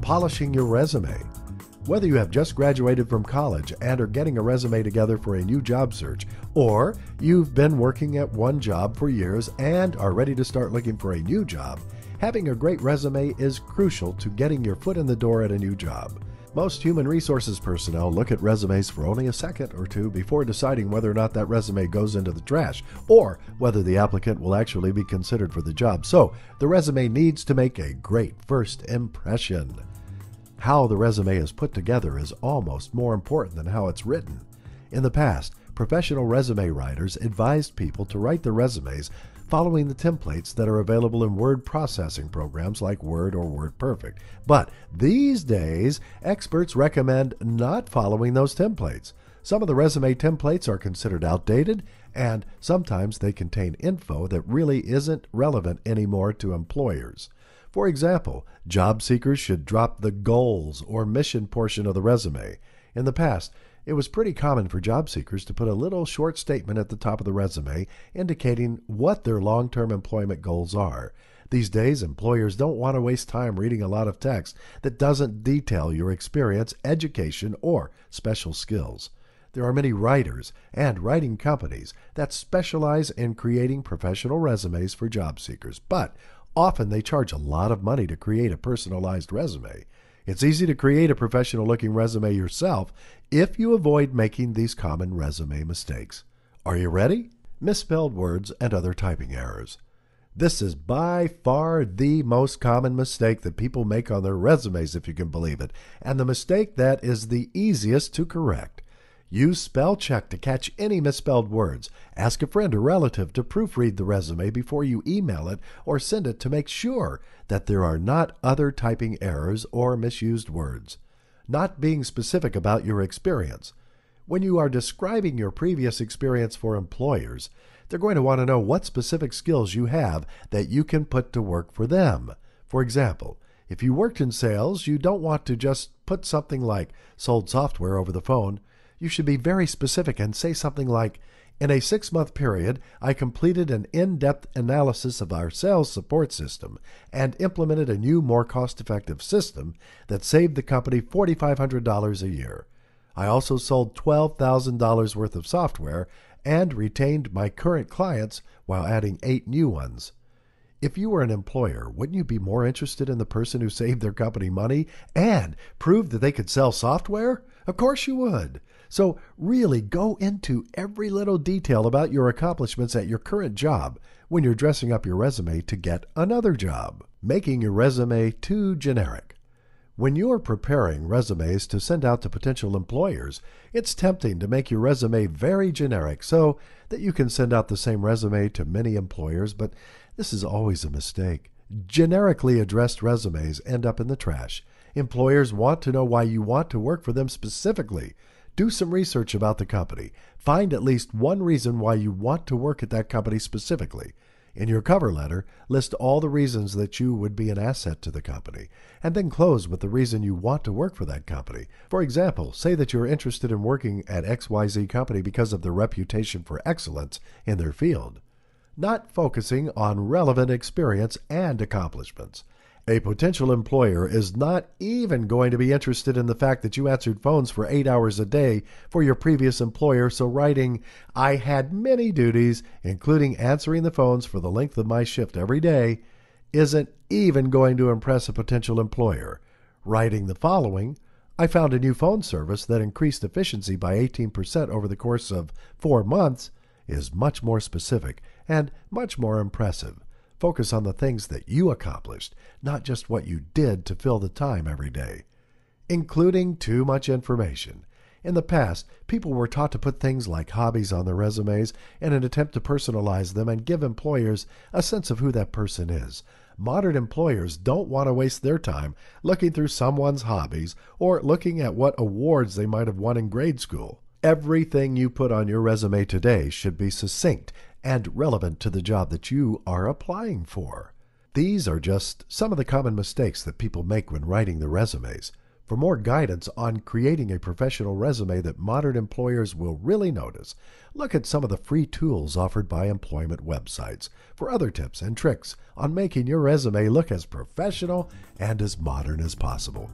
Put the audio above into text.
polishing your resume. Whether you have just graduated from college and are getting a resume together for a new job search, or you've been working at one job for years and are ready to start looking for a new job, having a great resume is crucial to getting your foot in the door at a new job. Most human resources personnel look at resumes for only a second or two before deciding whether or not that resume goes into the trash or whether the applicant will actually be considered for the job. So, the resume needs to make a great first impression. How the resume is put together is almost more important than how it's written. In the past, professional resume writers advised people to write their resumes following the templates that are available in word processing programs like Word or WordPerfect. But these days, experts recommend not following those templates. Some of the resume templates are considered outdated, and sometimes they contain info that really isn't relevant anymore to employers. For example, job seekers should drop the goals or mission portion of the resume. In the past, it was pretty common for job seekers to put a little short statement at the top of the resume indicating what their long-term employment goals are. These days, employers don't want to waste time reading a lot of text that doesn't detail your experience, education, or special skills. There are many writers and writing companies that specialize in creating professional resumes for job seekers, but often they charge a lot of money to create a personalized resume. It's easy to create a professional-looking resume yourself if you avoid making these common resume mistakes. Are you ready? Misspelled words and other typing errors. This is by far the most common mistake that people make on their resumes, if you can believe it, and the mistake that is the easiest to correct. Use spell check to catch any misspelled words. Ask a friend or relative to proofread the resume before you email it or send it to make sure that there are not other typing errors or misused words. Not being specific about your experience. When you are describing your previous experience for employers, they're going to want to know what specific skills you have that you can put to work for them. For example, if you worked in sales, you don't want to just put something like sold software over the phone. You should be very specific and say something like, in a 6-month period, I completed an in-depth analysis of our sales support system and implemented a new, more cost-effective system that saved the company $4,500 a year. I also sold $12,000 worth of software and retained my current clients while adding 8 new ones. If you were an employer, wouldn't you be more interested in the person who saved their company money and proved that they could sell software? Of course you would. So really go into every little detail about your accomplishments at your current job when you're dressing up your resume to get another job. Making your resume too generic. When you're preparing resumes to send out to potential employers, it's tempting to make your resume very generic so that you can send out the same resume to many employers, but this is always a mistake. Generically addressed resumes end up in the trash. Employers want to know why you want to work for them specifically. Do some research about the company. Find at least one reason why you want to work at that company specifically. In your cover letter, list all the reasons that you would be an asset to the company, and then close with the reason you want to work for that company. For example, say that you're interested in working at XYZ company because of their reputation for excellence in their field, not focusing on relevant experience and accomplishments. A potential employer is not even going to be interested in the fact that you answered phones for 8 hours a day for your previous employer, so writing, I had many duties, including answering the phones for the length of my shift every day, isn't even going to impress a potential employer. Writing the following, I found a new phone service that increased efficiency by 18% over the course of 4 months, is much more specific and much more impressive. Focus on the things that you accomplished, not just what you did to fill the time every day. Including too much information. In the past, people were taught to put things like hobbies on their resumes in an attempt to personalize them and give employers a sense of who that person is. Modern employers don't want to waste their time looking through someone's hobbies or looking at what awards they might have won in grade school. Everything you put on your resume today should be succinct and relevant to the job that you are applying for. These are just some of the common mistakes that people make when writing their resumes. For more guidance on creating a professional resume that modern employers will really notice, look at some of the free tools offered by employment websites for other tips and tricks on making your resume look as professional and as modern as possible.